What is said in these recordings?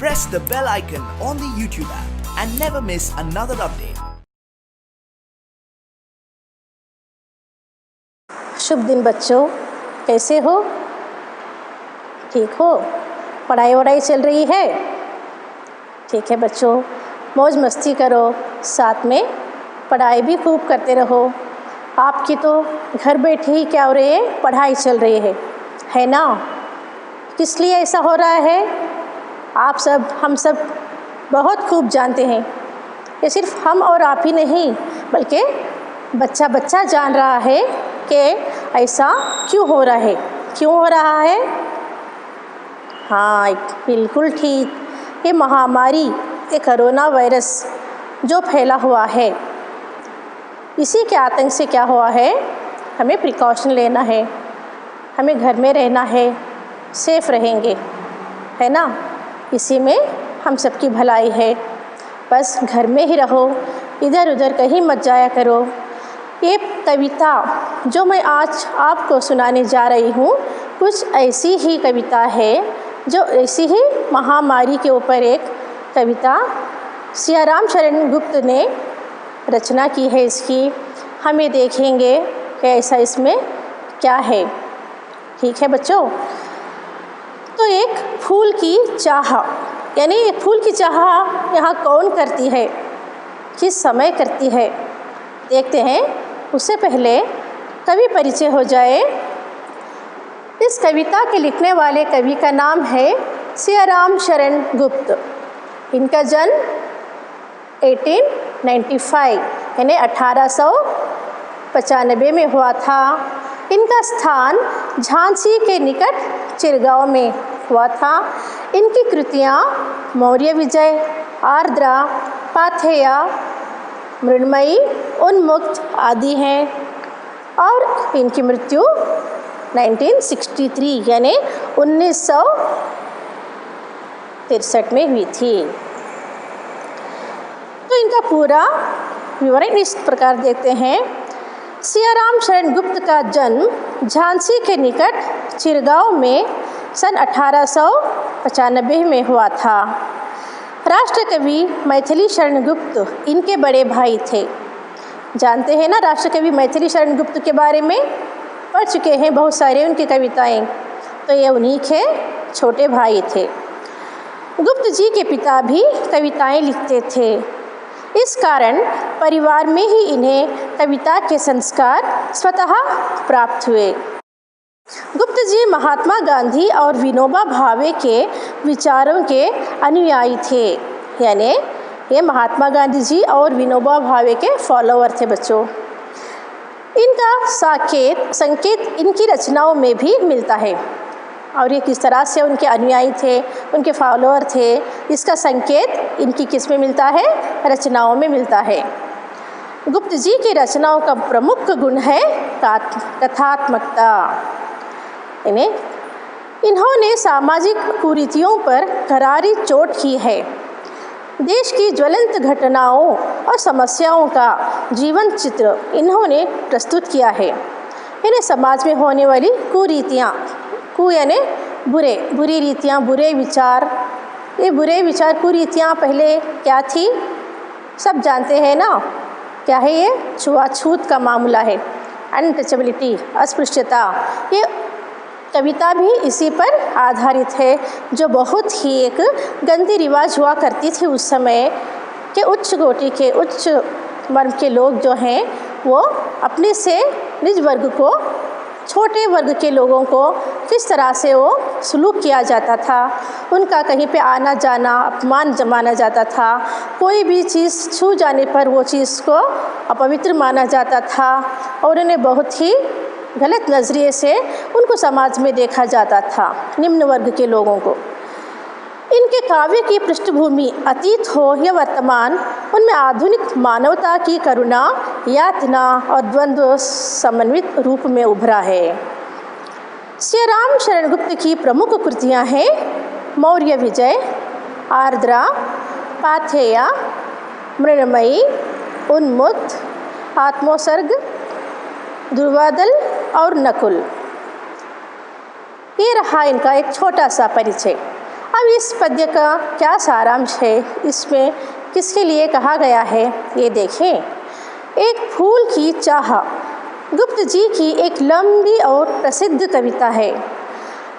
press the bell icon on the YouTube app and never miss another update. शुभ दिन बच्चों, कैसे हो? ठीक हो? पढ़ाई वढ़ाई चल रही है? ठीक है बच्चों, मौज मस्ती करो, साथ में पढ़ाई भी खूब करते रहो। आपकी तो घर बैठे ही क्या हो रही है, पढ़ाई चल रही है ना? किस लिए ऐसा हो रहा है आप सब, हम सब बहुत खूब जानते हैं। ये सिर्फ हम और आप ही नहीं, बल्कि बच्चा बच्चा जान रहा है कि ऐसा क्यों हो रहा है, क्यों हो रहा है। हाँ, बिल्कुल ठीक, ये महामारी, ये कोरोना वायरस जो फैला हुआ है, इसी के आतंक से क्या हुआ है, हमें प्रिकॉशन लेना है, हमें घर में रहना है, सेफ रहेंगे, है ना? इसी में हम सबकी भलाई है। बस घर में ही रहो, इधर उधर कहीं मत जाया करो। ये कविता जो मैं आज आपको सुनाने जा रही हूँ, कुछ ऐसी ही कविता है, जो ऐसी ही महामारी के ऊपर एक कविता सियाराम शरण गुप्त ने रचना की है इसकी। हमें देखेंगे कि ऐसा इसमें क्या है। ठीक है बच्चों, तो एक फूल की चाह, यानी एक फूल की चाह यहाँ कौन करती है, किस समय करती है, देखते हैं। उससे पहले कवि परिचय हो जाए। इस कविता के लिखने वाले कवि का नाम है सियाराम शरण गुप्त। इनका जन्म 1895 यानी 1895 में हुआ था। इनका स्थान झांसी के निकट चिरगांव में हुआ था। इनकी कृतियाँ मौर्य विजय, आर्द्रा, पाथेया, मृण्मयी, उन्मुक्त आदि हैं। और इनकी मृत्यु 1963 यानी 1963 में हुई थी। तो इनका पूरा विवरण इस प्रकार देखते हैं। सियाराम शरण गुप्त का जन्म झांसी के निकट चिरगांव में सन 1895 में हुआ था। राष्ट्रकवि मैथिली शरण गुप्त इनके बड़े भाई थे। जानते हैं ना राष्ट्रकवि मैथिली शरण गुप्त के बारे में, पढ़ चुके हैं बहुत सारे उनकी कविताएं। तो ये उन्हीं के छोटे भाई थे। गुप्त जी के पिता भी कविताएं लिखते थे। इस कारण परिवार में ही इन्हें कविता के संस्कार स्वतः प्राप्त हुए। गुप्त जी महात्मा गांधी और विनोबा भावे के विचारों के अनुयायी थे, यानी ये महात्मा गांधी जी और विनोबा भावे के फॉलोअर थे बच्चों। इनका संकेत इनकी रचनाओं में भी मिलता है। और ये किस तरह से उनके अनुयायी थे, उनके फॉलोअर थे, इसका संकेत इनकी किस में मिलता है, रचनाओं में मिलता है। गुप्त जी की रचनाओं का प्रमुख गुण है कथात्मकता। इन्होंने सामाजिक कुरीतियों पर करारी चोट की है। देश की ज्वलंत घटनाओं और समस्याओं का जीवन चित्र इन्होंने प्रस्तुत किया है। इन्हें समाज में होने वाली कुरीतियाँ, यानी बुरी रीतियाँ, बुरे विचार, ये बुरे विचार कुरीतियाँ पहले क्या थी सब जानते हैं ना, क्या है ये? छुआछूत का मामला है, अनटचेबिलिटी, अस्पृश्यता। ये कविता भी इसी पर आधारित है, जो बहुत ही एक गंदी रिवाज हुआ करती थी उस समय के उच्च कोटि के, उच्च वर्ग के लोग जो हैं वो अपने से निज वर्ग को, छोटे वर्ग के लोगों को किस तरह से वो सलूक किया जाता था। उनका कहीं पे आना जाना अपमान माना जाता था। कोई भी चीज़ छू जाने पर वो चीज़ को अपवित्र माना जाता था और उन्हें बहुत ही गलत नज़रिए से उनको समाज में देखा जाता था, निम्न वर्ग के लोगों को। इनके काव्य की पृष्ठभूमि अतीत हो या वर्तमान, उनमें आधुनिक मानवता की करुणा, यातना और द्वंद्व समन्वित रूप में उभरा है। सियाराम शरण गुप्त की प्रमुख कृतियाँ हैं मौर्य विजय, आर्द्रा, पाथेया, मृण्मयी, उन्मुक्त, आत्मोत्सर्ग, दुर्वादल और नकुल। ये रहा इनका एक छोटा सा परिचय। अब इस पद्य का क्या सारांश है, इसमें किसके लिए कहा गया है, ये देखें। एक फूल की चाह गुप्त जी की एक लंबी और प्रसिद्ध कविता है।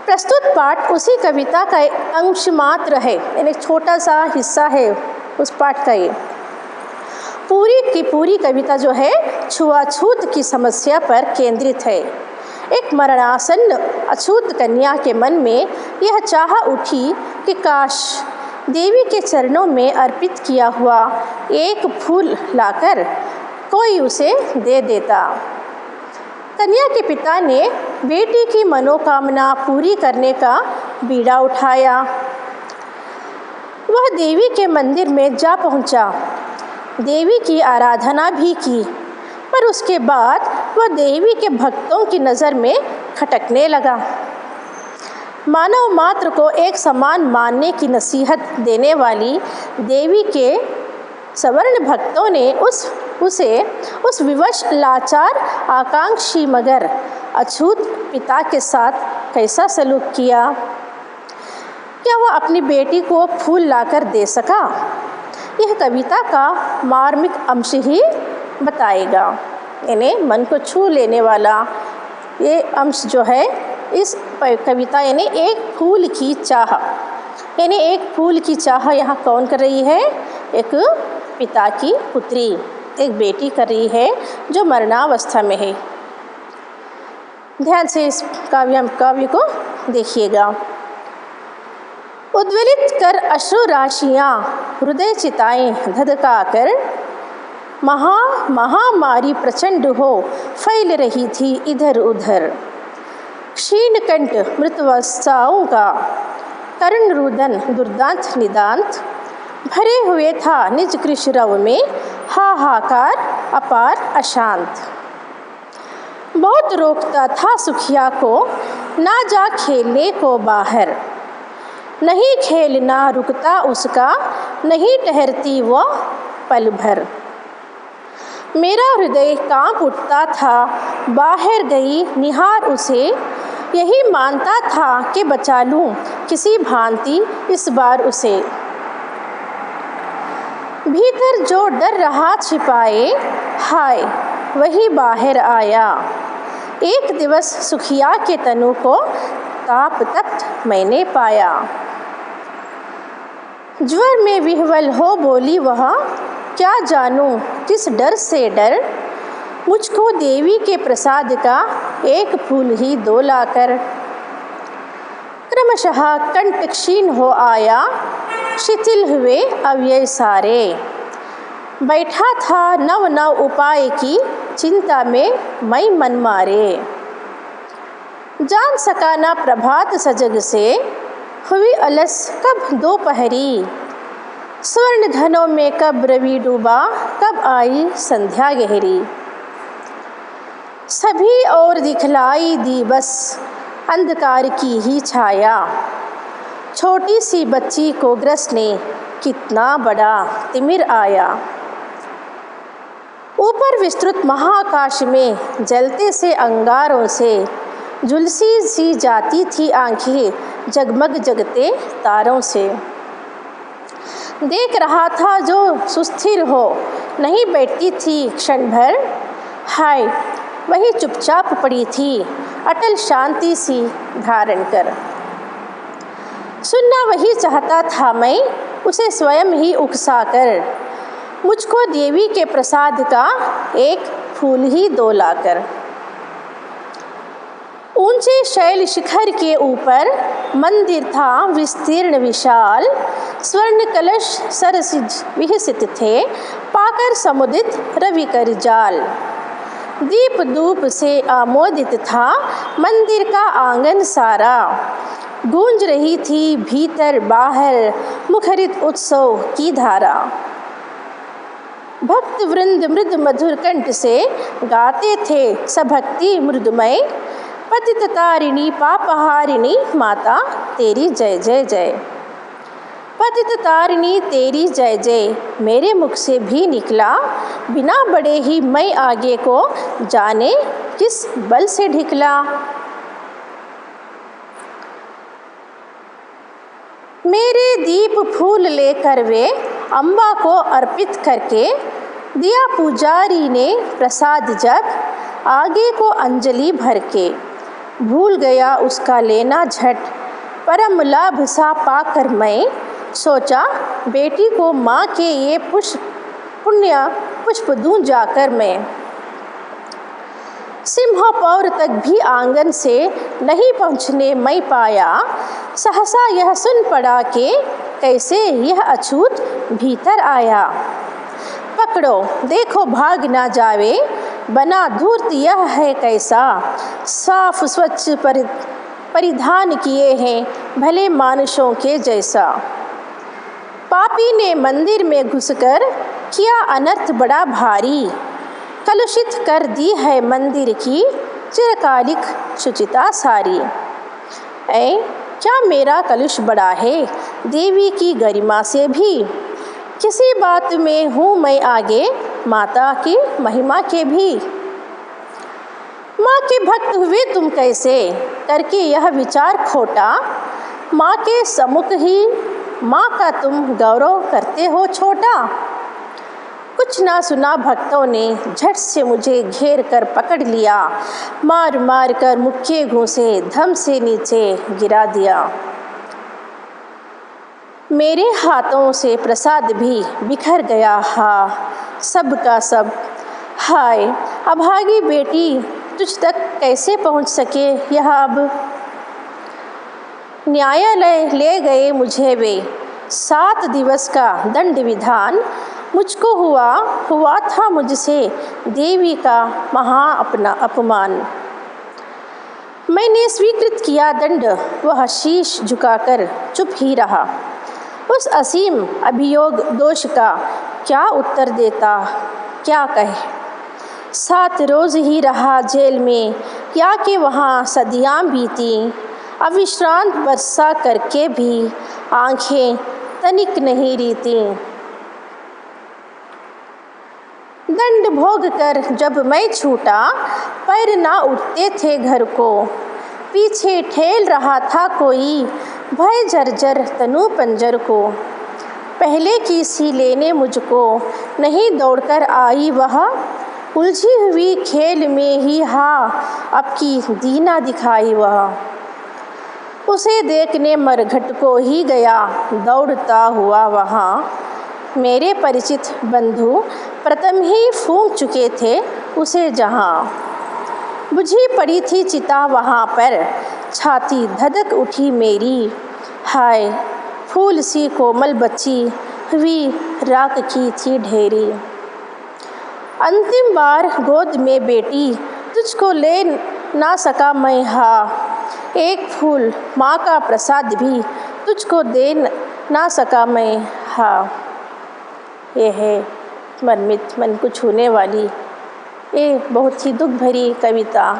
प्रस्तुत पाठ उसी कविता का एक अंश मात्र है, यानी एक छोटा सा हिस्सा है उस पाठ का। ये पूरी की पूरी कविता जो है छुआछूत की समस्या पर केंद्रित है। एक मरणासन्न अछूत कन्या के मन में यह चाह उठी कि काश देवी के चरणों में अर्पित किया हुआ एक फूल लाकर कोई उसे दे देता। कन्या के पिता ने बेटी की मनोकामना पूरी करने का बीड़ा उठाया। वह देवी के मंदिर में जा पहुंचा, देवी की आराधना भी की, पर उसके बाद वह देवी के भक्तों की नज़र में खटकने लगा। मानव मात्र को एक समान मानने की नसीहत देने वाली देवी के सवर्ण भक्तों ने उस विवश लाचार आकांक्षी मगर अछूत पिता के साथ कैसा सलूक किया। क्या वह अपनी बेटी को फूल लाकर दे सका? यह कविता का मार्मिक अंश ही बताएगा, यानी मन को छू लेने वाला ये अंश जो है इस कविता, यानी एक फूल की चाह, यानी एक फूल की चाह यहाँ कौन कर रही है? एक पिता की पुत्री, एक बेटी कर रही है जो मरणावस्था में है। ध्यान से इस काव्य को देखिएगा। उद्वेलित कर अश्रु राशियाँ हृदय चिताएं धधका कर, महामारी प्रचंड हो फैल रही थी इधर उधर। क्षीण कंठ मृतवस्थाओं का कर्ण रुदन दुर्दांत निदांत, भरे हुए था निज कृष्णरव में हाहाकार अपार अशांत। बहुत रोकता था सुखिया को ना जा खेलने को बाहर, नहीं खेलना रुकता उसका, नहीं ठहरती वह पल भर। मेरा हृदय कांप उठता था बाहर गई निहार उसे, यही मानता था कि बचा लूं किसी भांति इस बार उसे। भीतर जो डर रहा छिपाए, हाय वही बाहर आया। एक दिवस सुखिया के तनु को ताप तप्त मैंने पाया। ज्वर में विह्वल हो बोली वह, क्या जानूं किस डर से डर, मुझको देवी के प्रसाद का एक फूल ही दो लाकर। क्रमशः कंठ क्षीण हो आया, शिथिल हुए अव्यय सारे। बैठा था नव नव उपाय की चिंता में मैं मन मारे। जान सका ना प्रभात सजग से, हुई अलस कब दोपहरी। स्वर्ण घनों में कब रवि डूबा, कब आई संध्या गहरी। सभी और दिखलाई दी बस अंधकार की ही छाया। छोटी सी बच्ची को ग्रस ने कितना बड़ा तिमिर आया। ऊपर विस्तृत महाकाश में जलते से अंगारों से झुलसी सी जाती थी आंखें जगमग जगते तारों से। देख रहा था जो सुस्थिर हो, नहीं बैठती थी क्षण भर। हाय वही चुपचाप पड़ी थी अटल शांति सी धारण कर। सुनना वही चाहता था मैं, उसे स्वयं ही उकसा कर। मुझको देवी के प्रसाद का एक फूल ही दो लाकर। ऊंचे शैल शिखर के ऊपर मंदिर था विस्तीर्ण विशाल। स्वर्ण कलश सरसिज विहसित थे, पाकर समुदित रवि कर जाल। दीप धूप से आमोदित था मंदिर का आंगन सारा। गूंज रही थी भीतर बाहर मुखरित उत्सव की धारा। भक्त वृंद मृद मधुर कंठ से गाते थे सभक्ति मृदुमय। पतित तारिणी पापहारिणी माता तेरी जय जय जय। पतित तारिणी तेरी जय जय मेरे मुख से भी निकला। बिना बड़े ही मैं आगे को जाने किस बल से ढिकला। मेरे दीप फूल लेकर वे अम्बा को अर्पित करके दिया पुजारी ने प्रसाद जब आगे को अंजलि भर के। भूल गया उसका लेना झट परम लाभ सा पाकर मैं, सोचा बेटी को माँ के ये पुण्य पुष्प दूं जाकर मैं। सिंहपौर तक भी आंगन से नहीं पहुँचने मैं पाया, सहसा यह सुन पड़ा कि कैसे यह अछूत भीतर आया। पकड़ो देखो भाग ना जावे, बना धूर्त यह है कैसा, साफ स्वच्छ परिधान किए हैं भले मानुषों के जैसा। पापी ने मंदिर में घुसकर किया अनर्थ बड़ा भारी, कलुषित कर दी है मंदिर की चिरकालिक शुचिता सारी। ऐ क्या मेरा कलुष बड़ा है देवी की गरिमा से भी, किसी बात में हूँ मैं आगे माता की महिमा के भी। माँ के भक्त हुए तुम कैसे करके यह विचार खोटा, माँ के सम्मुख ही माँ का तुम गौरव करते हो छोटा। कुछ ना सुना भक्तों ने झट से मुझे घेर कर पकड़ लिया, मार मार कर मुक्के घूंसे धम से नीचे गिरा दिया। मेरे हाथों से प्रसाद भी बिखर गया, सब का सब। हाय अभागी बेटी तुझ तक कैसे पहुंच सके यह अब। न्यायालय ले गए मुझे वे 7 दिवस का दंड विधान, मुझको हुआ था मुझसे देवी का अपमान। मैंने स्वीकृत किया दंड, वह शीश झुकाकर चुप ही रहा। उस असीम अभियोग दोष का क्या उत्तर देता क्या कहे। 7 रोज ही रहा जेल में या कि वहाँ सदियाँ बीती, अविश्रांत बरसा करके भी आंखें तनिक नहीं रीती। दंड भोग कर जब मैं छूटा, पैर ना उठते थे घर को, पीछे ठेल रहा था कोई भय जर्जर तनु पंजर को। पहले की सी लेने मुझको नहीं दौड़कर आई वह, उलझी हुई खेल में ही अब की दीना दिखाई वह। उसे देखने मरघट को ही गया दौड़ता हुआ वहाँ, मेरे परिचित बंधु प्रथम ही फूंक चुके थे उसे जहाँ। बुझी पड़ी थी चिता वहाँ पर, छाती धधक उठी मेरी, हाय फूल सी कोमल बच्ची हुई राख की थी ढेरी। अंतिम बार गोद में बेटी तुझको ले ना सका मैं, एक फूल माँ का प्रसाद भी तुझको दे ना सका मैं। ये है मनमित मन को छूने वाली ये बहुत ही दुख भरी कविता,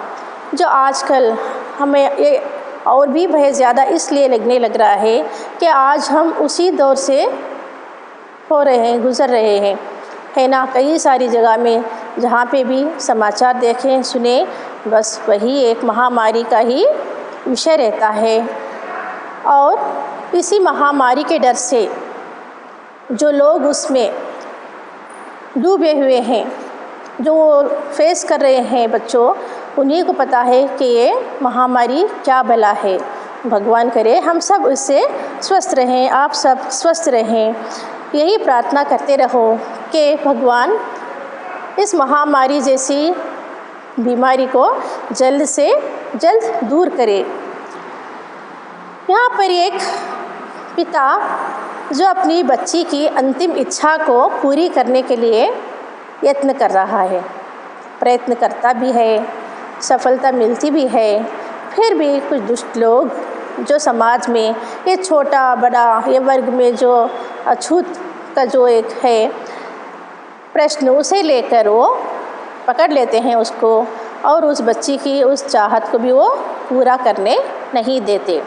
जो आजकल हमें ये और भी बहुत ज़्यादा इसलिए लगने लग रहा है कि आज हम उसी दौर से गुज़र रहे हैं, है ना। कई सारी जगह में जहाँ पे भी समाचार देखें सुने, बस वही एक महामारी का ही विषय रहता है। और इसी महामारी के डर से जो लोग उसमें डूबे हुए हैं, जो फेस कर रहे हैं बच्चों, उन्हीं को पता है कि ये महामारी क्या भला है। भगवान करे हम सब उससे स्वस्थ रहें, आप सब स्वस्थ रहें। यही प्रार्थना करते रहो कि भगवान इस महामारी जैसी बीमारी को जल्द से जल्द दूर करे। यहाँ पर एक पिता जो अपनी बच्ची की अंतिम इच्छा को पूरी करने के लिए यत्न कर रहा है, प्रयत्न करता भी है, सफलता मिलती भी है, फिर भी कुछ दुष्ट लोग जो समाज में ये छोटा बड़ा ये वर्ग में जो अछूत का जो एक है प्रश्न, उसे लेकर वो पकड़ लेते हैं उसको, और उस बच्ची की उस चाहत को भी वो पूरा करने नहीं देते।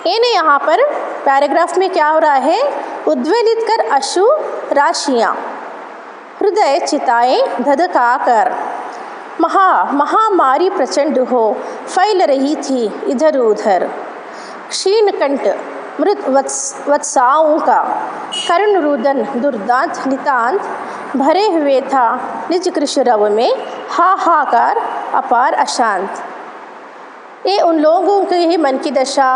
इन्हें यहाँ पर पैराग्राफ में क्या हो रहा है, उद्वेलित कर अश्रु राशियाँ, हृदय चिताएं धधका कर, महामारी प्रचंड हो फैल रही थी इधर उधर। क्षीण कंठ मृत वत्साओं का करुण रुदन दुर्दांत नितांत भरे हुए था निज कृष्ण रव में हाहाकार अपार अशांत। ये उन लोगों के ही मन की दशा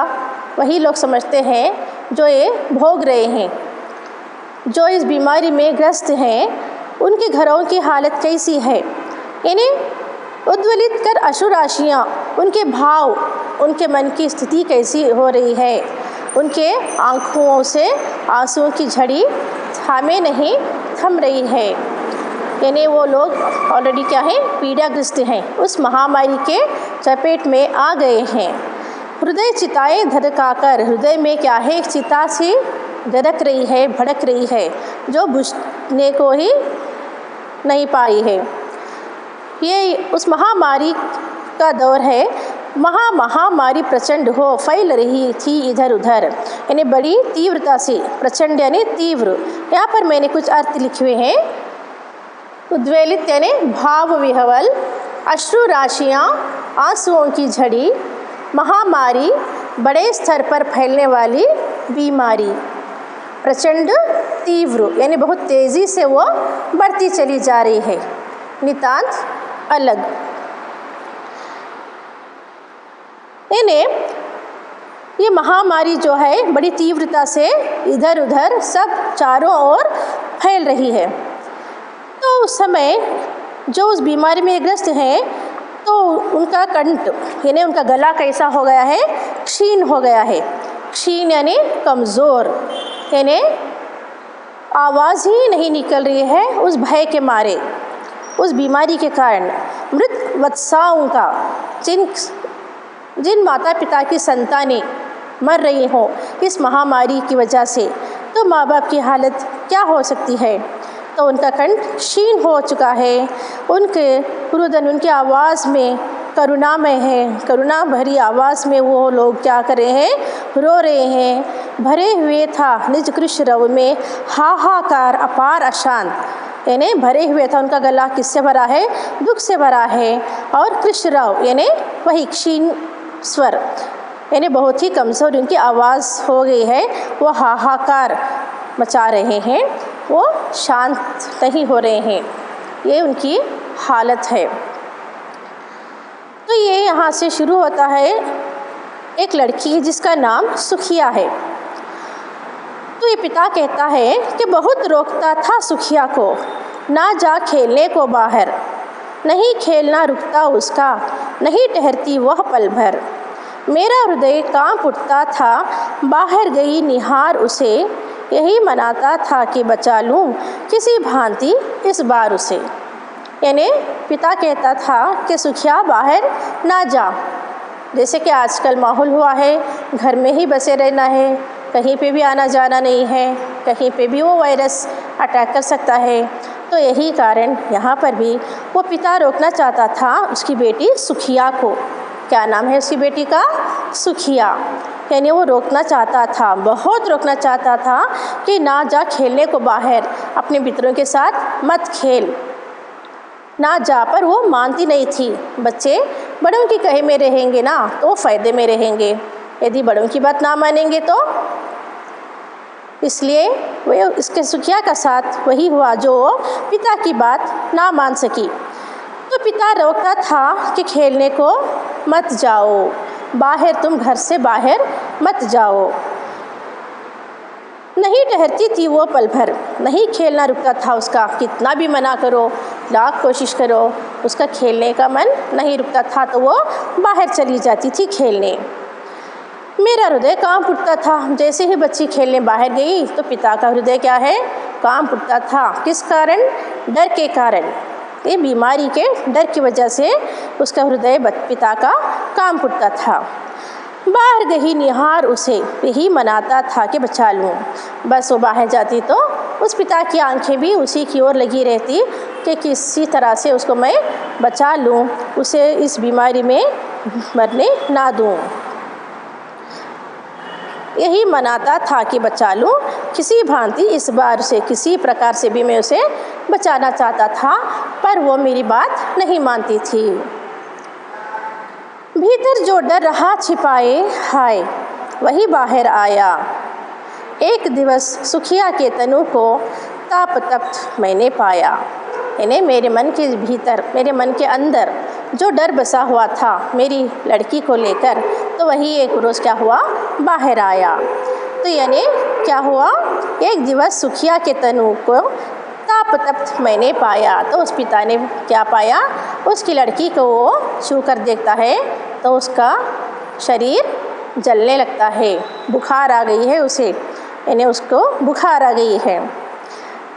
वही लोग समझते हैं जो ये भोग रहे हैं, जो इस बीमारी में ग्रस्त हैं। उनके घरों की हालत कैसी है, इन्हें उद्वेलित कर अश्रु राशियाँ, उनके भाव, उनके मन की स्थिति कैसी हो रही है। उनके आँखों से आंसुओं की झड़ी थामे नहीं थम रही है। यानी वो लोग ऑलरेडी क्या है, पीड़ाग्रस्त हैं, उस महामारी के चपेट में आ गए हैं। हृदय चिताएं धधकाकर, हृदय में क्या है, एक चिता सी धड़क रही है, भड़क रही है, जो बुझने को ही नहीं पाई है। ये उस महामारी का दौर है। महामारी प्रचंड हो फैल रही थी इधर उधर, यानी बड़ी तीव्रता से, प्रचंड यानी तीव्र। यहाँ पर मैंने कुछ अर्थ लिखे हुए हैं। उद्वेलित यानी भाव विह्वल, अश्रु राशियाँ, आंसुओं की झड़ी, महामारी, बड़े स्तर पर फैलने वाली बीमारी, प्रचंड तीव्र यानी बहुत तेज़ी से वो बढ़ती चली जा रही है, नितांत अलग। यानी ये महामारी जो है बड़ी तीव्रता से इधर उधर सब चारों ओर फैल रही है। तो उस समय जो उस बीमारी में ग्रस्त हैं, तो उनका कंठ यानी उनका गला कैसा हो गया है, क्षीण हो गया है। क्षीण यानी कमज़ोर, यानी आवाज़ ही नहीं निकल रही है उस भय के मारे, उस बीमारी के कारण। मृत वत्साओं का, जिन माता पिता की संतानें मर रही हों इस महामारी की वजह से, तो माँ बाप की हालत क्या हो सकती है। तो उनका कंठ क्षीण हो चुका है, उनके रुदन, उनकी आवाज़ में करुणामय है, करुणा भरी आवाज़ में वो लोग क्या कर रहे हैं, रो रहे हैं। भरे हुए था निज कृष्ण रव में हाहाकार अपार अशांत, यानी भरे हुए था, उनका गला किससे भरा है, दुख से भरा है। और कृष्ण रव यानी वही क्षीण स्वर, यानी बहुत ही कमज़ोर उनकी आवाज़ हो गई है, वो हाहाकार मचा रहे हैं, वो शांत नहीं हो रहे हैं, ये उनकी हालत है। तो ये यहाँ से शुरू होता है। एक लड़की जिसका नाम सुखिया है। तो ये पिता कहता है कि बहुत रोकता था सुखिया को, ना जा खेलने को बाहर, नहीं खेलना रुकता उसका, नहीं ठहरती वह पल भर। मेरा हृदय कांप उठता था, बाहर गई निहार उसे, यही मनाता था कि बचा लूँ किसी भांति इस बार उसे। यानी पिता कहता था कि सुखिया बाहर ना जा, जैसे कि आजकल माहौल हुआ है, घर में ही बसे रहना है, कहीं पे भी आना जाना नहीं है, कहीं पे भी वो वायरस अटैक कर सकता है। तो यही कारण यहाँ पर भी वो पिता रोकना चाहता था उसकी बेटी सुखिया को। क्या नाम है उसकी बेटी का, सुखिया। यानी वो रोकना चाहता था, बहुत रोकना चाहता था कि ना जा खेलने को बाहर, अपने मित्रों के साथ मत खेल, ना जा। पर वो मानती नहीं थी। बच्चे बड़ों की कहे में रहेंगे ना तो फ़ायदे में रहेंगे, यदि बड़ों की बात ना मानेंगे तो। इसलिए वो इसके सुखिया का साथ वही हुआ जो पिता की बात ना मान सकी। तो पिता रोकता था कि खेलने को मत जाओ बाहर, तुम घर से बाहर मत जाओ। नहीं ठहरती थी वो पल भर, नहीं खेलना रुकता था उसका, कितना भी मना करो, लाख कोशिश करो, उसका खेलने का मन नहीं रुकता था, तो वो बाहर चली जाती थी खेलने। मेरा हृदय कांप उठता था, जैसे ही बच्ची खेलने बाहर गई तो पिता का हृदय क्या है, कांप उठता था। किस कारण, डर के कारण, ये बीमारी के डर की वजह से उसका हृदय पिता का कांप उठता था। बाहर गई निहार उसे, यही मनाता था कि बचा लूँ। बस वो बाहर जाती तो उस पिता की आंखें भी उसी की ओर लगी रहती कि किसी तरह से उसको मैं बचा लूँ, उसे इस बीमारी में मरने ना दूँ। यही मनाता था कि बचा लूँ किसी भांति इस बार से, किसी प्रकार से भी मैं उसे बचाना चाहता था, पर वो मेरी बात नहीं मानती थी। भीतर जो डर रहा छिपाए, हाय वही बाहर आया, एक दिवस सुखिया के तनु को ताप तप्त मैंने पाया। यानी मेरे मन के भीतर, मेरे मन के अंदर जो डर बसा हुआ था मेरी लड़की को लेकर, तो वही एक रोज़ क्या हुआ, बाहर आया। तो यानी क्या हुआ, एक दिवस सुखिया के तनु को ताप तप्त मैंने पाया। तो उस पिता ने क्या पाया, उसकी लड़की को वो छू कर देखता है तो उसका शरीर जलने लगता है, बुखार आ गई है उसे, यानी उसको बुखार आ गई है।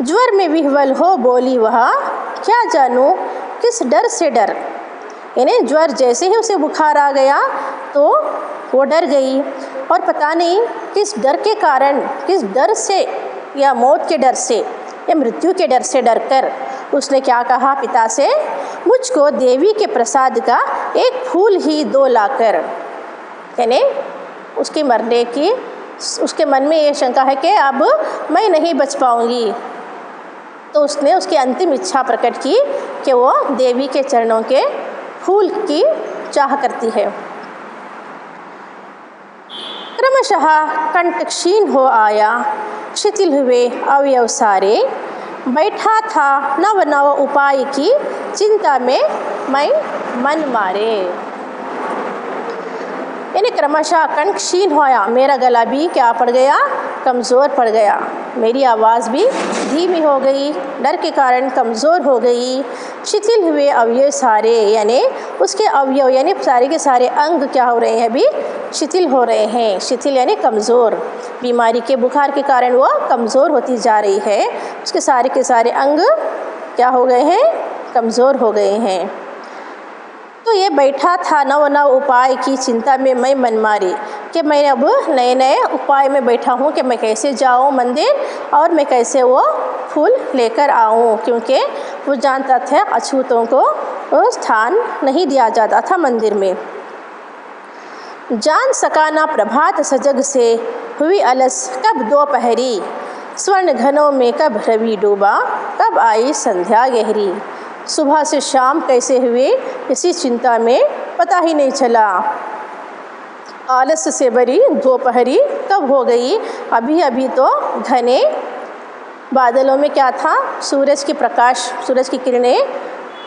ज्वर में विह्वल हो बोली वह, क्या जानूँ किस डर से डर। यानी ज्वर जैसे ही उसे बुखार आ गया तो वो डर गई, और पता नहीं किस डर के कारण, किस डर से, या मौत के डर से या मृत्यु के डर से डरकर उसने क्या कहा पिता से, मुझको देवी के प्रसाद का एक फूल ही दो लाकर। यानी उसके मरने की, उसके मन में ये शंका है कि अब मैं नहीं बच पाऊंगी, तो उसने उसकी अंतिम इच्छा प्रकट की कि वो देवी के चरणों के फूल की चाह करती है। क्रमशः कंठ क्षीण हो आया, शिथिल हुए अवयव सारे, बैठा था नव नव उपाय की चिंता में मैं मन मारे। यानी क्रमशः कंठ क्षीण होया, मेरा गला भी क्या पड़ गया, कमज़ोर पड़ गया, मेरी आवाज़ भी धीमी हो गई, डर के कारण कमज़ोर हो गई। शिथिल हुए अवयव सारे, यानी उसके अवयव यानी सारे के सारे अंग क्या हो रहे हैं, अभी शिथिल हो रहे हैं। शिथिल यानी कमज़ोर, बीमारी के बुखार के कारण वो कमज़ोर होती जा रही है, उसके सारे के सारे अंग क्या हो गए हैं, कमज़ोर हो गए हैं। तो ये बैठा था नव नव उपाय की चिंता में मैं मन मारी, कि मैं अब नए नए उपाय में बैठा हूँ कि मैं कैसे जाऊँ मंदिर और मैं कैसे वो फूल लेकर आऊँ, क्योंकि वो जानता था अछूतों को स्थान नहीं दिया जाता था मंदिर में। जान सका ना प्रभात सजग से, हुई अलस कब दोपहरी, स्वर्ण घनों में कब रवि डूबा, कब आई संध्या गहरी। सुबह से शाम कैसे हुए इसी चिंता में पता ही नहीं चला, आलस से भरी दोपहरी कब हो गई। अभी अभी तो घने बादलों में क्या था, सूरज की प्रकाश, सूरज की किरणें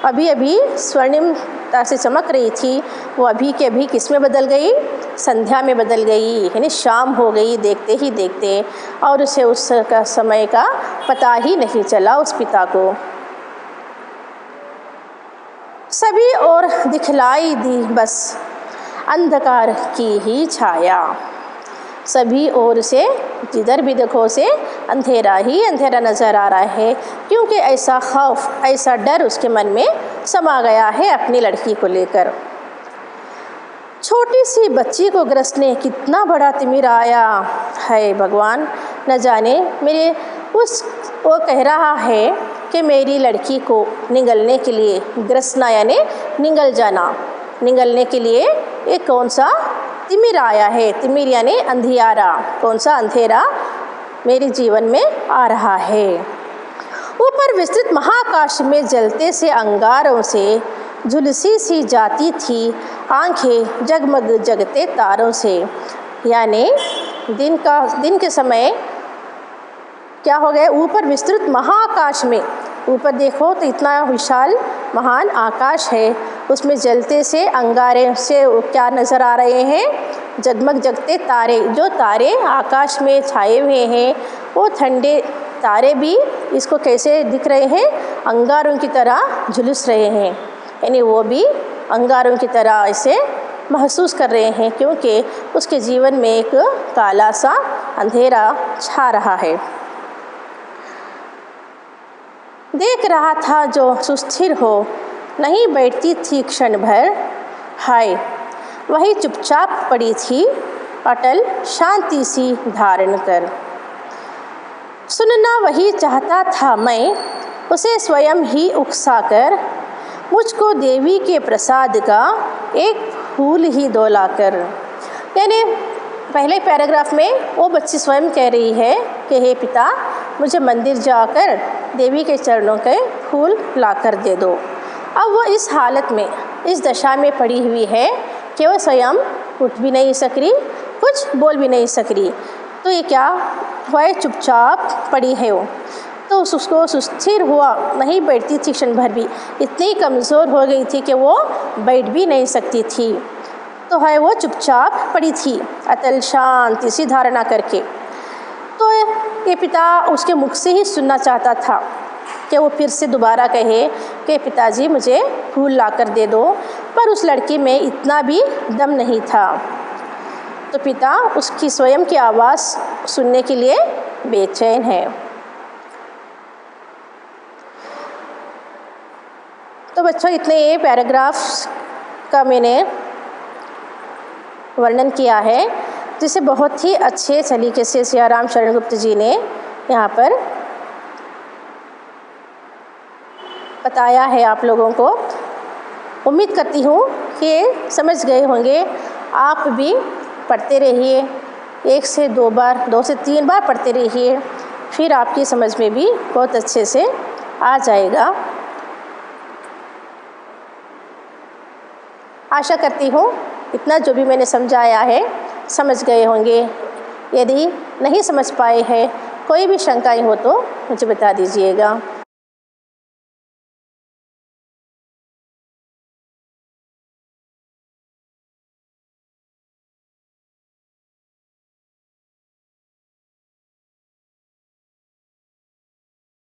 अभी अभी स्वर्णिमता से चमक रही थी, वो अभी के अभी किस में बदल गई, संध्या में बदल गई, यानी शाम हो गई देखते ही देखते, और उसे उस का समय का पता ही नहीं चला उस पिता को। सभी और दिखलाई दी बस अंधकार की ही छाया, सभी ओर से जिधर भी देखो से अंधेरा ही अंधेरा नज़र आ रहा है, क्योंकि ऐसा खौफ, ऐसा डर उसके मन में समा गया है अपनी लड़की को लेकर। छोटी सी बच्ची को ग्रसने कितना बड़ा तिमिर आया है भगवान न जाने। मेरे वो कह रहा है कि मेरी लड़की को निगलने के लिए, ग्रसना यानी निगल जाना, निगलने के लिए एक कौन सा तिमिर आया है, तिमिर यानी अंधियारा, कौन सा अंधेरा मेरे जीवन में आ रहा है। ऊपर विस्तृत महाकाश में जलते से अंगारों से झुलसी सी जाती थी आंखें जगमग जगते तारों से। यानी दिन के समय क्या हो गया, ऊपर विस्तृत महाकाश में, ऊपर देखो तो इतना विशाल महान आकाश है, उसमें जलते से अंगारे से क्या नज़र आ रहे हैं, जगमग जगते तारे। जो तारे आकाश में छाए हुए हैं वो ठंडे तारे भी इसको कैसे दिख रहे हैं, अंगारों की तरह झुलस रहे हैं, यानी वो भी अंगारों की तरह इसे महसूस कर रहे हैं, क्योंकि उसके जीवन में एक काला सा अंधेरा छा रहा है। देख रहा था जो सुस्थिर हो, नहीं बैठती थी क्षण भर, हाय वही चुपचाप पड़ी थी अटल शांति सी धारण कर। सुनना वही चाहता था मैं, उसे स्वयं ही उकसाकर, मुझको देवी के प्रसाद का एक फूल ही दोलाकर। यानी पहले पैराग्राफ में वो बच्ची स्वयं कह रही है कि हे पिता, मुझे मंदिर जाकर देवी के चरणों के फूल लाकर दे दो। अब वो इस हालत में, इस दशा में पड़ी हुई है कि वो स्वयं उठ भी नहीं सक रही, कुछ बोल भी नहीं सक रही। तो ये क्या वह चुपचाप पड़ी है वो, तो उसको सुस्थिर हुआ नहीं बैठती थी क्षण भर भी, इतनी कमज़ोर हो गई थी कि वो बैठ भी नहीं सकती थी। तो है वो चुपचाप पड़ी थी अतल शांति सी धारणा करके। तो ये पिता उसके मुख से ही सुनना चाहता था कि वो फिर से दोबारा कहे कि पिताजी मुझे फूल ला कर दे दो, पर उस लड़की में इतना भी दम नहीं था। तो पिता उसकी स्वयं की आवाज़ सुनने के लिए बेचैन है। तो बच्चों, इतने ये पैराग्राफ्स का मैंने वर्णन किया है, जिसे बहुत ही अच्छे तरीके से सियाराम शरण गुप्त जी ने यहाँ पर बताया है आप लोगों को। उम्मीद करती हूँ कि समझ गए होंगे। आप भी पढ़ते रहिए, 1 से 2 बार, 2 से 3 बार पढ़ते रहिए, फिर आपकी समझ में भी बहुत अच्छे से आ जाएगा। आशा करती हूँ इतना जो भी मैंने समझाया है समझ गए होंगे। यदि नहीं समझ पाए हैं, कोई भी शंकाएं हो तो मुझे बता दीजिएगा।